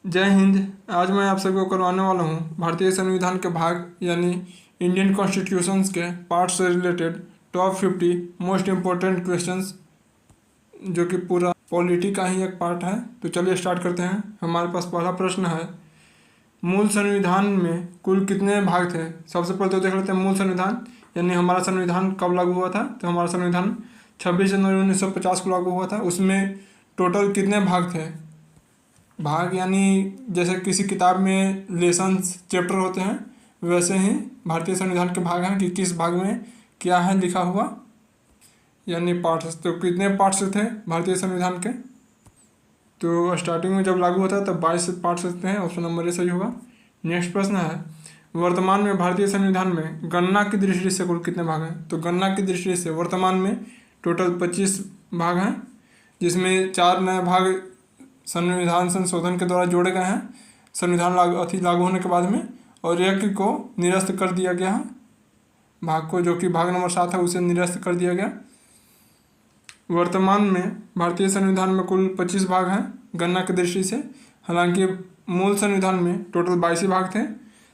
जय हिंद। आज मैं आप सभी को करवाने वाला हूँ भारतीय संविधान के भाग यानी इंडियन कॉन्स्टिट्यूशंस के पार्ट से related top 50 most important questions, जो कि पूरा पॉलिटी का ही एक पार्ट है। तो चलिए स्टार्ट करते हैं। हमारे पास पहला प्रश्न है, मूल संविधान में कुल कितने भाग थे? सबसे पहले तो देख लेते हैं मूल संविधान यानी हमारा संविधान कब लागू हुआ था। तो हमारा संविधान 26 जनवरी 1950 को लागू हुआ था। उसमें टोटल कितने भाग थे? भाग यानी जैसे किसी किताब में लेसन्स चैप्टर होते हैं, वैसे ही भारतीय संविधान के भाग हैं कि किस भाग में क्या है लिखा हुआ, यानी पार्ट्स। तो कितने पार्ट्स थे भारतीय संविधान के? तो स्टार्टिंग में जब लागू होता है तब 22 पार्ट्स थे। ऑप्शन नंबर ए सही होगा। नेक्स्ट प्रश्न है, वर्तमान में भारतीय संविधान में गणना की दृष्टि से कुल कितने भाग हैं? तो गणना की दृष्टि से वर्तमान में टोटल 25 भाग हैं, जिसमें 4 नए भाग संविधान संशोधन के द्वारा जोड़े गए हैं संविधान लागू होने के बाद में, और एक को निरस्त कर दिया गया है। भाग को, जो कि भाग नंबर 7 है, उसे निरस्त कर दिया गया। वर्तमान में भारतीय संविधान में कुल 25 भाग हैं गणना की दृष्टि से। हालांकि मूल संविधान में टोटल 22 भाग थे,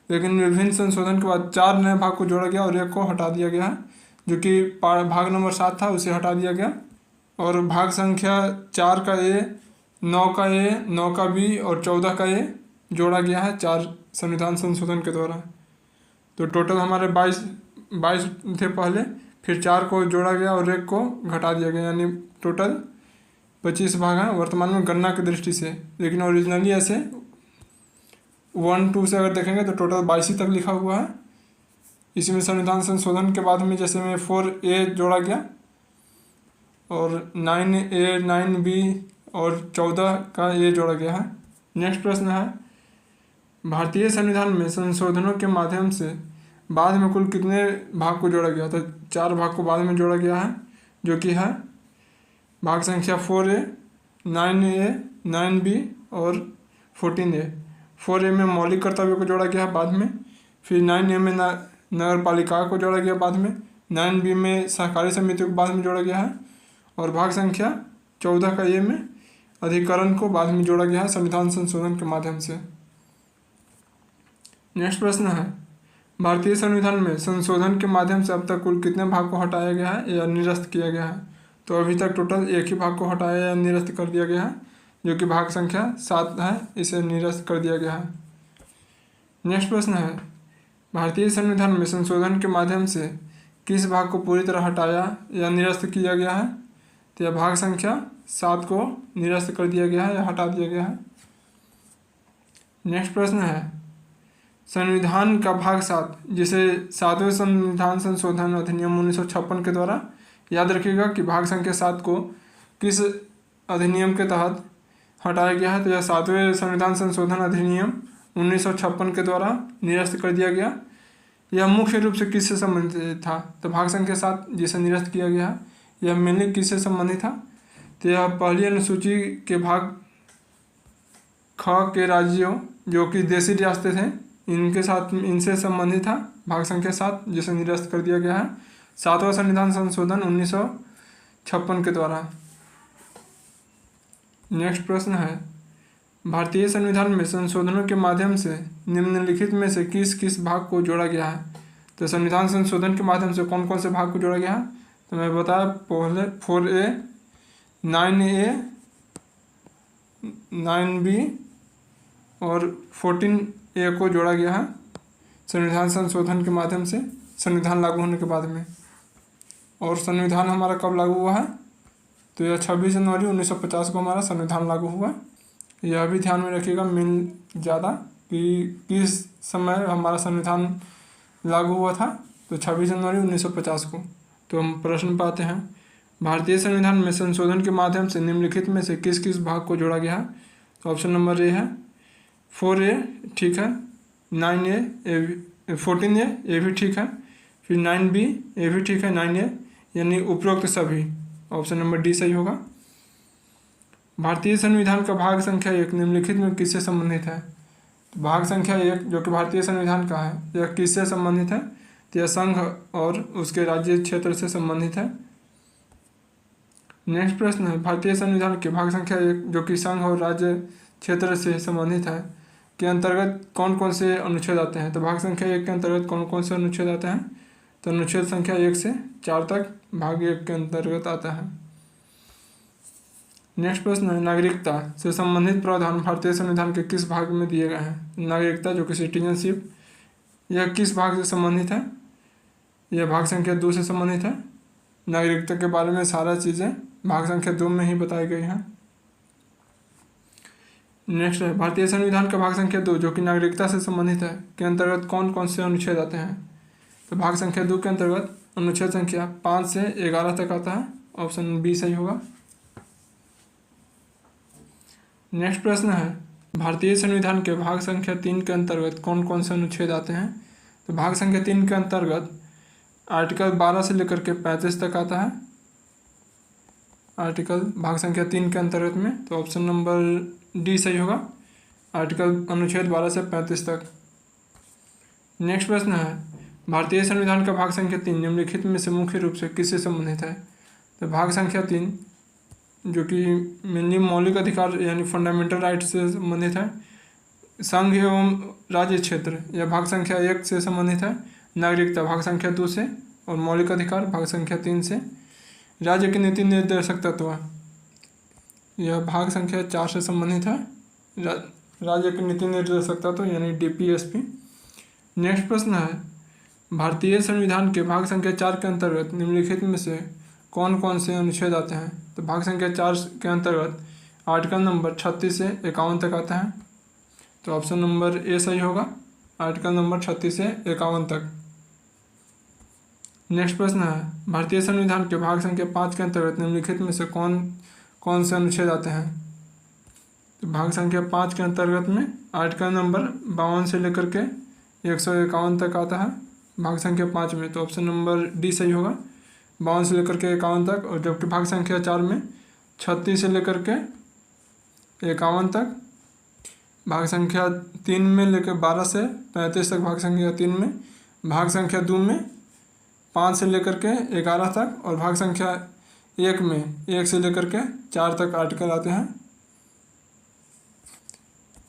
लेकिन विभिन्न संशोधन के बाद 4 नए भाग को जोड़ा गया और एक को हटा दिया गया है, जो कि भाग नंबर 7 था, उसे हटा दिया गया। और भाग संख्या 4 का ए, 9 का ए, 9 का बी और 14 का ए जोड़ा गया है 4 संविधान संशोधन के द्वारा। तो टोटल हमारे 22 थे पहले, फिर 4 को जोड़ा गया और एक को घटा दिया गया, यानी टोटल 25 भाग हैं वर्तमान में गणना की दृष्टि से। लेकिन ओरिजिनली ऐसे 1-2 से अगर देखेंगे तो टोटल 22 तक लिखा हुआ है। इसमें संविधान संशोधन के बाद में जैसे में 4A जोड़ा गया और 9A, 9B और 14 का ए जोड़ा गया है। नेक्स्ट प्रश्न है, भारतीय संविधान में संशोधनों के माध्यम से बाद में कुल कितने भाग को जोड़ा गया? तो 4 भाग को बाद में जोड़ा गया है, जो कि है भाग संख्या 4A, 9A, 9B और 14A। 4A में मौलिक कर्तव्यों को जोड़ा गया है बाद में, फिर 9A में नगर पालिका को जोड़ा गया बाद में, 9B में सहकारी समितियों को बाद में जोड़ा गया है, और भाग संख्या 14 का ए में अधिकरण को बाद में जोड़ा गया है संविधान संशोधन के माध्यम से। नेक्स्ट प्रश्न है, भारतीय संविधान में संशोधन के माध्यम से अब तक कुल कितने भाग को हटाया गया है या निरस्त किया गया है? तो अभी तक टोटल एक ही भाग को हटाया या निरस्त कर दिया गया है, जो कि भाग संख्या 7 है, इसे निरस्त कर दिया गया है। नेक्स्ट प्रश्न है, भारतीय संविधान में संशोधन के माध्यम से किस भाग को पूरी तरह हटाया या निरस्त किया गया है? तो यह भाग संख्या 7 को निरस्त कर दिया गया है या हटा दिया गया है। नेक्स्ट प्रश्न है, संविधान का भाग 7, जिसे 7वें संविधान संशोधन अधिनियम 1956 के द्वारा, याद रखिएगा कि भाग संख्या 7 को किस अधिनियम के तहत हटाया गया है? तो यह 7वें संविधान संशोधन अधिनियम 1956 के द्वारा निरस्त कर दिया गया। यह मुख्य रूप से किससे संबंधित था? तो भाग संख्या 7 जिसे निरस्त किया गया है, यह मेनली किससे संबंधित था? तो यह पहली अनुसूची के भाग ख के राज्यों, जो कि देशी रियासतें थे, इनसे संबंधित था भाग संख्या 7, जिसे निरस्त कर दिया गया है 7वां संविधान संशोधन 1956 के द्वारा। नेक्स्ट प्रश्न है, भारतीय संविधान में संशोधनों के माध्यम से निम्नलिखित में से किस किस भाग को जोड़ा गया है? तो संविधान संशोधन के माध्यम से कौन कौन से भाग को जोड़ा गया है? तो मैं बताया पहले 4A, 9A, 9B और 14A को जोड़ा गया है संविधान संशोधन के माध्यम से संविधान लागू होने के बाद में। और संविधान हमारा कब लागू हुआ है? तो यह 26 जनवरी 1950 को हमारा संविधान लागू हुआ। यह भी ध्यान में रखिएगा मेन ज़्यादा कि किस समय हमारा संविधान लागू हुआ था। तो 26 जनवरी 1950 को। तो हम प्रश्न पाते हैं, भारतीय संविधान में संशोधन के माध्यम से निम्नलिखित में से किस किस भाग को जोड़ा गया है? तो ऑप्शन नंबर ए है 4A, ठीक है, 9A, 14A, ये भी ठीक है, फिर 9B, ये भी ठीक है, 9A, यानी उपरोक्त सभी। ऑप्शन नंबर डी सही होगा। भारतीय संविधान का भाग संख्या 1 निम्नलिखित में किससे संबंधित है? तो भाग संख्या 1 जो कि भारतीय संविधान का है, यह किससे संबंधित है? तो यह संघ और उसके राज्य क्षेत्र से संबंधित है। नेक्स्ट प्रश्न है, भारतीय संविधान के भाग संख्या 1 जो कि संघ और राज्य क्षेत्र से संबंधित है के अंतर्गत कौन कौन से अनुच्छेद आते हैं। तो भाग संख्या 1 के अंतर्गत कौन कौन से अनुच्छेद आते हैं। तो अनुच्छेद संख्या 1 से 4 तक भाग 1 के अंतर्गत आता है। नेक्स्ट प्रश्न है, नागरिकता से संबंधित प्रावधान भारतीय संविधान के किस भाग में दिए गए हैं। नागरिकता जो कि सिटीजनशिप, यह किस भाग से संबंधित है। यह भाग संख्या 2 से संबंधित है। नागरिकता के बारे में सारा चीज़ें भाग संख्या 2 में ही बताई गई हैं। नेक्स्ट है, भारतीय संविधान का भाग संख्या 2 जो कि नागरिकता से संबंधित है के अंतर्गत कौन कौन से अनुच्छेद आते हैं। तो भाग संख्या 2 के अंतर्गत अनुच्छेद संख्या 5 से 11 तक आता है। ऑप्शन बी सही होगा। नेक्स्ट प्रश्न है, भारतीय संविधान के भाग संख्या 3 के अंतर्गत कौन कौन से अनुच्छेद आते हैं। तो भाग संख्या 3 के अंतर्गत आर्टिकल 12 से लेकर के 35 तक आता है। आर्टिकल भाग संख्या 3 के अंतर्गत में, तो ऑप्शन नंबर डी सही होगा। आर्टिकल अनुच्छेद 12 से 35 तक। नेक्स्ट प्रश्न है, भारतीय संविधान का भाग संख्या 3 निम्नलिखित में से मुख्य रूप से किससे संबंधित है। तो भाग संख्या 3 जो कि मेनली मौलिक अधिकार यानी फंडामेंटल राइट से संबंधित है। संघ एवं राज्य क्षेत्र यह भाग संख्या 1 से संबंधित है। नागरिकता भाग संख्या 2 से और मौलिक अधिकार भाग संख्या 3 से। राज्य के नीति निर्देशक तत्व यह भाग संख्या 4 से संबंधित है। राज्य के नीति निर्देशक तत्व यानी DPSP। नेक्स्ट प्रश्न है, भारतीय संविधान के भाग संख्या 4 के अंतर्गत निम्नलिखित में से कौन कौन से अनुच्छेद आते हैं। तो भाग संख्या 4 के अंतर्गत आर्टिकल नंबर 36 से 51 तक आता है। तो ऑप्शन नंबर ए सही होगा। आर्टिकल नंबर 36 से 51 तक। नेक्स्ट प्रश्न है, भारतीय संविधान के भाग संख्या 5 के अंतर्गत निम्नलिखित में से कौन कौन से अनुच्छेद आते हैं। तो भाग संख्या 5 के अंतर्गत में आर्टिकल नंबर 52 से लेकर के 151 तक आता है भाग संख्या 5 में। तो ऑप्शन नंबर डी सही होगा। 52 से लेकर के 51 तक। और जबकि भाग संख्या 4 में 36 से लेकर के 51 तक। भाग संख्या 3 में लेकर 12 से 35 तक भाग संख्या 3 में। भाग संख्या 2 में 5 से लेकर के 11 तक। और भाग संख्या 1 में 1 से लेकर के 4 तक आर्टिकल आते हैं।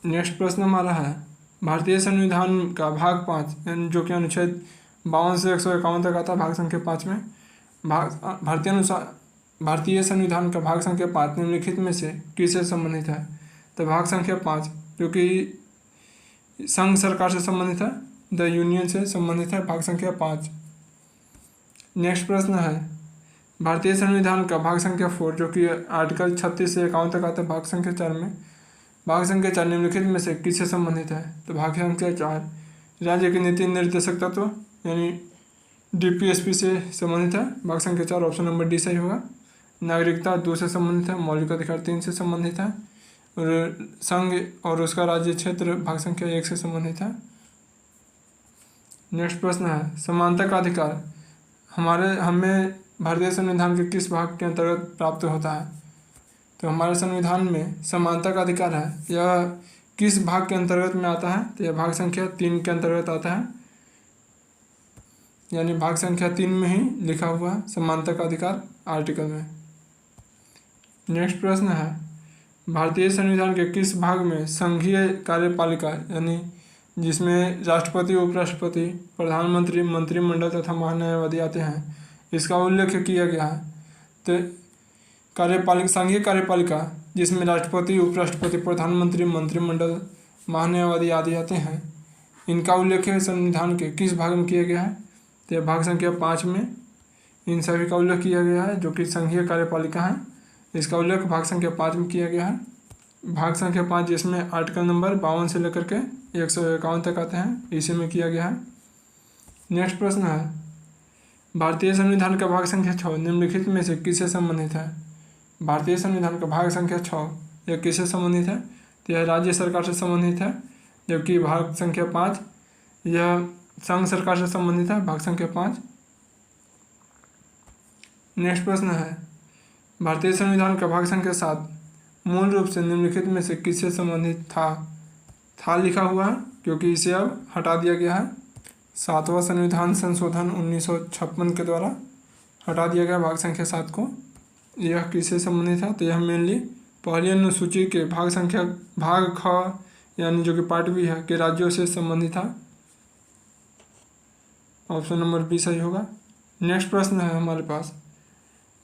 नेक्स्ट प्रश्न हमारा है, भारतीय संविधान का भाग 5 यानी जो कि अनुच्छेद 52 से 151 तक आता है भाग संख्या 5 में। भारतीय संविधान का भाग संख्या 5 निम्नलिखित में से किससे संबंधित है। तो भाग संख्या 5 जो कि संघ सरकार से संबंधित है, द यूनियन से संबंधित है भाग संख्या 5। नेक्स्ट प्रश्न है, भारतीय संविधान का भाग संख्या 4 जो कि आर्टिकल 36 से 51 तक आता है भाग संख्या 4 में। भाग संख्या 4 निम्नलिखित में से किससे संबंधित है। तो भाग संख्या 4 राज्य के नीति निर्देशक तत्व यानी DPSP से संबंधित है। भाग संख्या 4 ऑप्शन नंबर डी सही होगा। नागरिकता 2 से संबंधित है। मौलिक अधिकार 3 से संबंधित है। और संघ और उसका राज्य क्षेत्र भाग संख्या 1 से संबंधित है। नेक्स्ट प्रश्न है, समानता का अधिकार हमें भारतीय संविधान के किस भाग के अंतर्गत प्राप्त होता है। तो हमारे संविधान में समानता का अधिकार है, यह किस भाग के अंतर्गत में आता है। तो यह भाग संख्या 3 के अंतर्गत आता है। यानी भाग संख्या 3 में ही लिखा हुआ है समानता का अधिकार आर्टिकल में। नेक्स्ट प्रश्न है, भारतीय संविधान के किस भाग में संघीय कार्यपालिका यानी जिसमें राष्ट्रपति, उपराष्ट्रपति, प्रधानमंत्री, मंत्रिमंडल तथा महान्यायवादी आते हैं, इसका उल्लेख किया गया है। तो संघीय कार्यपालिका जिसमें राष्ट्रपति, उपराष्ट्रपति, प्रधानमंत्री, मंत्रिमंडल, महान्यायवादी आदि आते हैं, इनका उल्लेख संविधान के किस भाग में किया गया है। तो भाग संख्या 5 में इन सभी का उल्लेख किया गया है जो कि संघीय कार्यपालिका है। इसका उल्लेख भाग संख्या 5 में किया गया है। भाग संख्या 5 जिसमें आर्टिकल नंबर 52 से लेकर के 151 तक आते हैं, इसी में किया गया है। नेक्स्ट प्रश्न है, भारतीय संविधान का भाग संख्या 6 निम्नलिखित में से किससे संबंधित है। भारतीय संविधान का भाग संख्या 6 यह किससे संबंधित है। तो यह राज्य सरकार से संबंधित है। जबकि भाग संख्या 5 यह संघ सरकार से संबंधित है, भाग संख्या 5। नेक्स्ट प्रश्न है, भारतीय संविधान का भाग संख्या 7 मूल रूप से निम्नलिखित में से किससे संबंधित था लिखा हुआ है क्योंकि इसे अब हटा दिया गया है। 7वां संविधान संशोधन 1956 के द्वारा हटा दिया गया भाग संख्या 7 को। यह किससे संबंधित है। तो यह मेनली पहली अनुसूची के भाग ख यानी जो कि पार्ट बी है के राज्यों से संबंधित है। ऑप्शन नंबर बी सही होगा। नेक्स्ट प्रश्न है हमारे पास,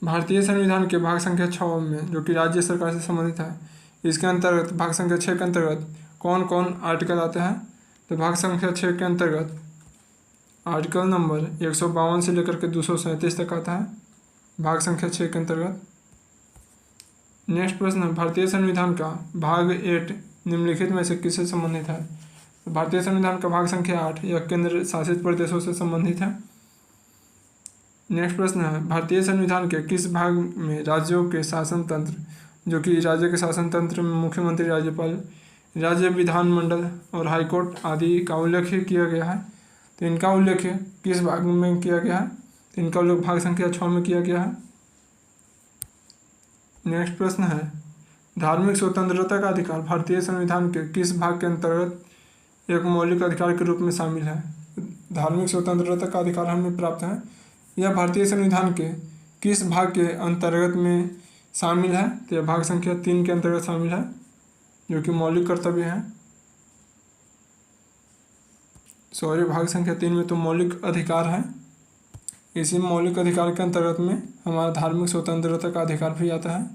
भारतीय संविधान के भाग संख्या 6 में जो कि राज्य सरकार से संबंधित है, इसके अंतर्गत भाग संख्या 6 के अंतर्गत कौन कौन आर्टिकल आते हैं? तो भाग संख्या 6 के अंतर्गत आर्टिकल नंबर 152 से लेकर के 237 तक आता है, भाग संख्या 6 के अंतर्गत। नेक्स्ट प्रश्न है, भारतीय संविधान का भाग 8 निम्नलिखित में से किससे संबंधित है? तो भारतीय संविधान का भाग संख्या 8 यह केंद्र शासित प्रदेशों से संबंधित है। नेक्स्ट प्रश्न है, भारतीय संविधान के किस भाग में राज्यों के शासन तंत्र, जो कि राज्य के शासन तंत्र में मुख्यमंत्री, राज्यपाल, राज्य विधानमंडल और हाईकोर्ट आदि का उल्लेख किया गया है? तो इनका उल्लेख किस भाग में किया गया है? तो इनका उल्लेख भाग संख्या 6 में किया गया है। नेक्स्ट प्रश्न है, धार्मिक स्वतंत्रता का अधिकार भारतीय संविधान के किस भाग के अंतर्गत एक मौलिक अधिकार के रूप में शामिल है? धार्मिक स्वतंत्रता का अधिकार हमें प्राप्त है, यह भारतीय संविधान के किस भाग के अंतर्गत में शामिल है? तो यह भाग संख्या 3 के अंतर्गत शामिल है, जो कि मौलिक कर्तव्य है। भाग संख्या 3 में तो मौलिक अधिकार है, इसी मौलिक अधिकार के अंतर्गत में हमारा धार्मिक स्वतंत्रता का अधिकार भी आता है,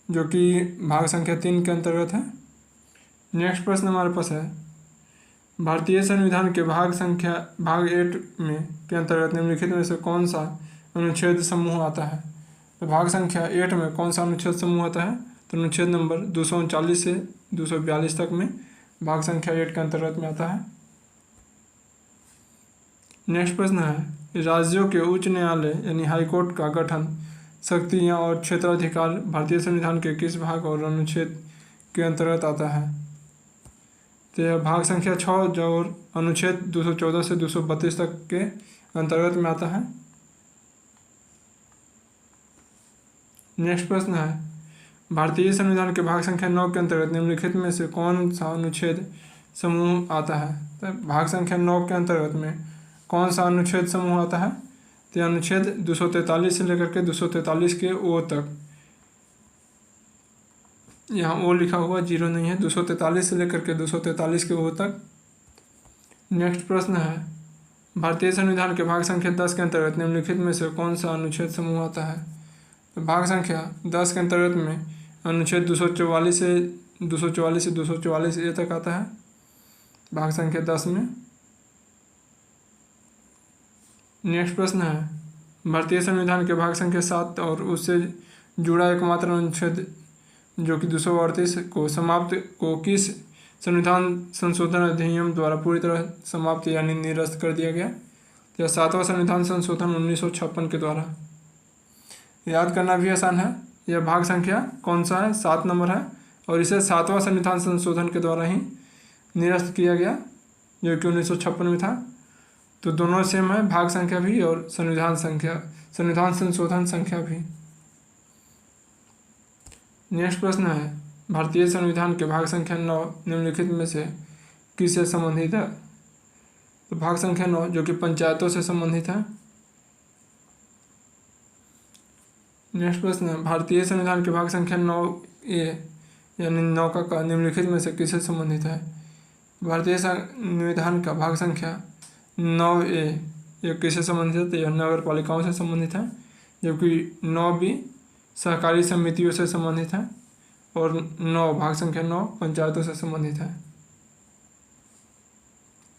जो कि भाग संख्या 3 के अंतर्गत है। नेक्स्ट प्रश्न हमारे पास है, भारतीय संविधान के भाग 8 में के अंतर्गत निम्नलिखित में से कौन सा अनुच्छेद समूह आता है? तो भाग संख्या 8 में कौन सा अनुच्छेद समूह आता है? तो अनुच्छेद नंबर 239 से 242 तक में भाग संख्या 8 के अंतर्गत में आता है। नेक्स्ट प्रश्न है, राज्यों के उच्च न्यायालय यानी हाईकोर्ट का गठन, शक्तियाँ और क्षेत्राधिकार भारतीय संविधान के किस भाग और अनुच्छेद के अंतर्गत आता है? तो यह भाग संख्या 6 जो अनुच्छेद 214 से 232 तक के अंतर्गत में आता है। नेक्स्ट प्रश्न है, भारतीय संविधान के भाग संख्या 9 के अंतर्गत निम्नलिखित में से कौन सा अनुच्छेद समूह आता है? तो भाग संख्या 9 के अंतर्गत में कौन सा अनुच्छेद समूह आता है? तो अनुच्छेद 243 से लेकर के 243 के ओ तक, यहाँ ओ लिखा हुआ 0 नहीं है, 243 से लेकर के 243 के ओ तक। नेक्स्ट प्रश्न है, भारतीय संविधान के भाग संख्या 10 के अंतर्गत निम्नलिखित में से कौन सा अनुच्छेद समूह आता है? तो भाग संख्या 10 के अंतर्गत में अनुच्छेद 244 से 244 ए तक आता है, भाग संख्या 10 में। नेक्स्ट प्रश्न है, भारतीय संविधान के भाग संख्या 7 और उससे जुड़ा एकमात्र अनुच्छेद जो कि 238 को किस संविधान संशोधन अधिनियम द्वारा पूरी तरह समाप्त यानी निरस्त कर दिया गया? यह 7वां संविधान संशोधन 1956 के द्वारा। याद करना भी आसान है, यह भाग संख्या कौन सा है? 7 नंबर है, और इसे 7वां संविधान संशोधन के द्वारा ही निरस्त किया गया, जो कि 1956 में था। तो दोनों सेम है, भाग संख्या भी और संविधान संशोधन संख्या भी। नेक्स्ट प्रश्न है, भारतीय संविधान के भाग संख्या 9 निम्नलिखित में से किससे संबंधित है? तो भाग संख्या 9 जो कि पंचायतों से संबंधित है। नेक्स्ट प्रश्न है, भारतीय संविधान के भाग संख्या 9A यानी 9 का निम्नलिखित में से किससे संबंधित है? भारतीय संविधान का भाग संख्या 9A यह किससे संबंधित है? तो यह नगर पालिकाओं से संबंधित है, जबकि 9B सहकारी समितियों से संबंधित है, और 9 भाग संख्या 9 पंचायतों से संबंधित है।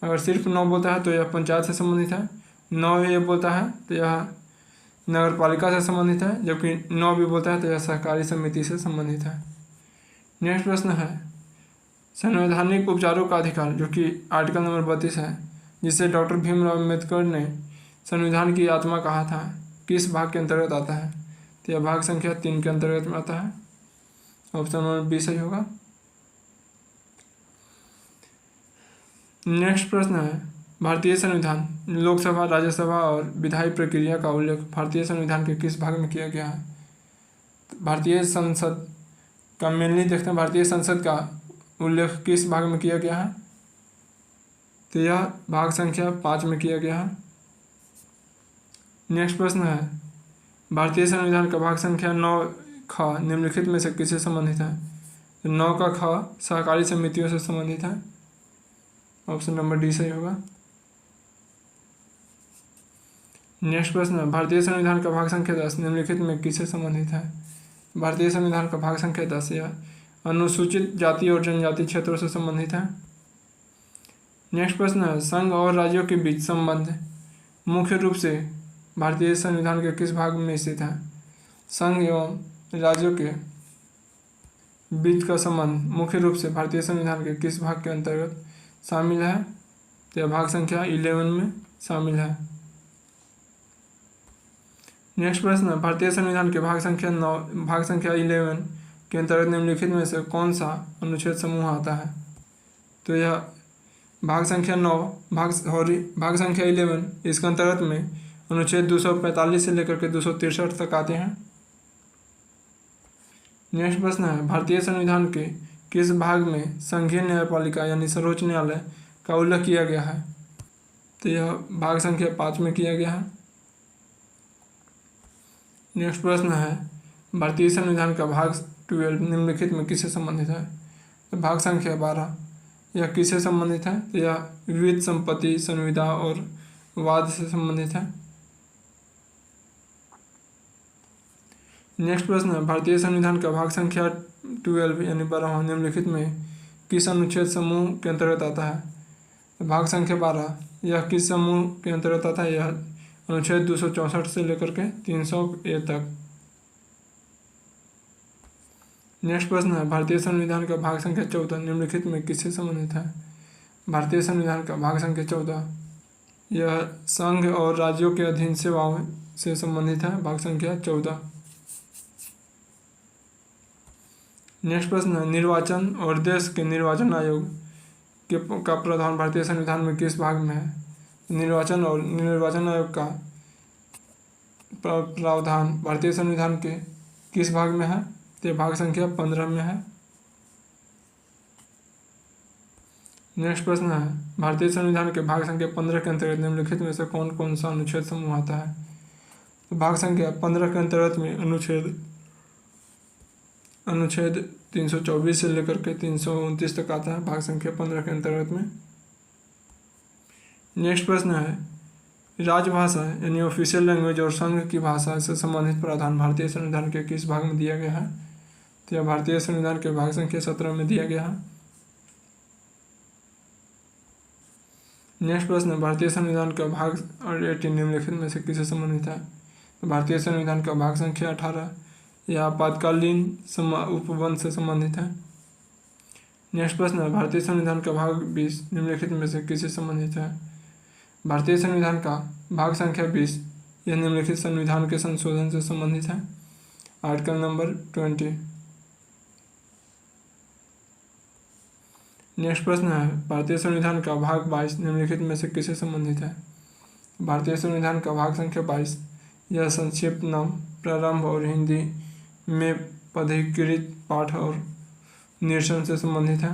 अगर सिर्फ 9 बोलता है तो यह पंचायत से संबंधित है, 9A बोलता है तो यह नगर पालिका से संबंधित है, जबकि 9B बोलता है तो यह सहकारी समिति से संबंधित है। नेक्स्ट प्रश्न है, संवैधानिक उपचारों का अधिकार जो कि आर्टिकल नंबर 32 है, जिसे डॉक्टर भीमराव अम्बेडकर ने संविधान की आत्मा कहा था, किस भाग के अंतर्गत आता है? तो यह भाग संख्या 3 के अंतर्गत में आता है, ऑप्शन नंबर बी सही होगा। नेक्स्ट प्रश्न है, भारतीय संविधान लोकसभा, राज्यसभा और विधायी प्रक्रिया का उल्लेख भारतीय संविधान के किस भाग में किया गया है? भारतीय संसद का मेनली देखते हैं, भारतीय संसद का उल्लेख किस भाग में किया गया है? तो यह भाग संख्या 5 में किया गया है। नेक्स्ट प्रश्न है, भारतीय संविधान का भाग संख्या 9 ख निम्नलिखित में से किससे संबंधित है? 9 का ख सहकारी समितियों से संबंधित है। ऑप्शन नंबर डी सही होगा। नेक्स्ट प्रश्न है, भारतीय संविधान का भाग संख्या 10 निम्नलिखित में किससे संबंधित है? भारतीय संविधान का भाग संख्या 10 यह अनुसूचित जाति और जनजाति क्षेत्रों से संबंधित है। नेक्स्ट प्रश्न है, संघ और राज्यों के बीच संबंध मुख्य रूप से भारतीय संविधान के किस भाग में स्थित है? संघ एवं राज्यों के बीच का संबंध मुख्य रूप से भारतीय संविधान के किस भाग के अंतर्गत शामिल है? तो यह भाग संख्या 11 में शामिल है। नेक्स्ट प्रश्न है, भारतीय संविधान के भाग संख्या 11 के अंतर्गत निम्नलिखित में से कौन सा अनुच्छेद समूह आता है? तो यह भाग संख्या 11 इसके अंतर्गत में अनुच्छेद 245 से लेकर के 263 तक आते हैं। नेक्स्ट प्रश्न है, भारतीय संविधान के किस भाग में संघीय न्यायपालिका यानी सर्वोच्च न्यायालय का उल्लेख किया गया है? तो यह भाग संख्या 5 में किया गया है। नेक्स्ट प्रश्न है, भारतीय संविधान का भाग 12 निम्नलिखित में किससे संबंधित है? तो भाग संख्या 12 यह किससे संबंधित है? तो यह विविध संपत्ति संविदा और वाद से संबंधित है। नेक्स्ट प्रश्न है, भारतीय संविधान का भाग संख्या 12 यानी 12 निम्नलिखित में किस अनुच्छेद समूह के अंतर्गत आता है? तो भाग संख्या 12 यह किस समूह के अंतर्गत आता है? यह अनुच्छेद 264 से लेकर के 300A तक। नेक्स्ट प्रश्न है, भारतीय संविधान का भाग संख्या 14 निम्नलिखित में किससे संबंधित है? भारतीय संविधान का भाग संख्या 14 यह संघ और राज्यों के अधीन सेवाओं से संबंधित है। भाग संख्या 14। नेक्स्ट प्रश्न है, निर्वाचन और देश के निर्वाचन आयोग का प्रावधान भारतीय संविधान में किस भाग में है? निर्वाचन और निर्वाचन आयोग का प्रावधान भारतीय संविधान के किस भाग में है? तो भाग संख्या 15 में है। नेक्स्ट प्रश्न है, भारतीय संविधान के भाग संख्या 15 के अंतर्गत निम्नलिखित में से कौन कौन सा अनुच्छेद समूह आता है? तो भाग संख्या 15 के अंतर्गत में अनुच्छेद 324 से लेकर के 329 तक आता है। भाग संख्या 15 के अंतर्गत में। नेक्स्ट प्रश्न है, राजभाषा यानी ऑफिशियल लैंग्वेज और संघ की भाषा से संबंधित प्रावधान भारतीय संविधान के किस भाग में दिया गया है? तो यह भारतीय संविधान के भाग संख्या 17 में दिया गया है। नेक्स्ट प्रश्न है, भारतीय संविधान का भाग 18 निम्नलिखित में से किससे संबंधित है? तो भारतीय संविधान का भाग संख्या 18 यह आपातकालीन उपबंध से संबंधित है। नेक्स्ट प्रश्न है, भारतीय संविधान का भाग 20 निम्नलिखित में से किससे संबंधित है? भारतीय संविधान का भाग संख्या 20 यह निम्नलिखित संविधान के संशोधन से संबंधित है। Article number 20। नेक्स्ट प्रश्न है, भारतीय संविधान का भाग 22 निम्नलिखित में से किससे संबंधित है? भारतीय संविधान का भाग संख्या 22 यह संक्षिप्त नाम प्रारंभ और हिंदी में पदीकृत पाठ और निरसन से संबंधित है।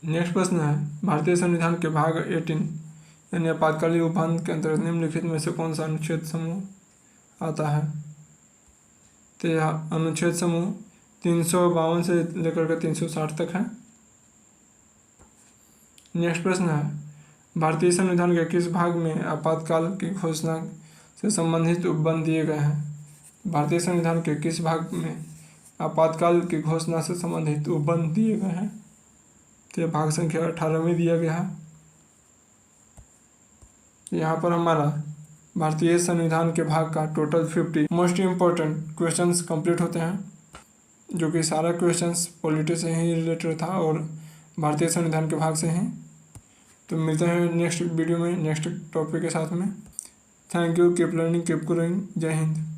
नेक्स्ट प्रश्न है, भारतीय संविधान के भाग 18 यानी आपातकालीन उपबंध के अंतर्गत निम्नलिखित में से कौन सा अनुच्छेद समूह आता है? तो यह अनुच्छेद समूह 352 से लेकर के 360 तक है। नेक्स्ट प्रश्न है, भारतीय संविधान के किस भाग में आपातकाल की घोषणा से संबंधित उपबंध दिए गए हैं? भारतीय संविधान के किस भाग में आपातकाल की घोषणा से संबंधित उपबंध दिए गए हैं? तो यह भाग संख्या 18 में दिया गया है। यहाँ पर हमारा भारतीय संविधान के भाग का total 50 most important questions complete होते हैं, जो कि सारा क्वेश्चंस पॉलिटी से ही रिलेटेड था और भारतीय संविधान के भाग से ही। तो मिलते हैं नेक्स्ट वीडियो में नेक्स्ट टॉपिक के साथ में। Thank you, keep learning, keep growing. जय हिंद।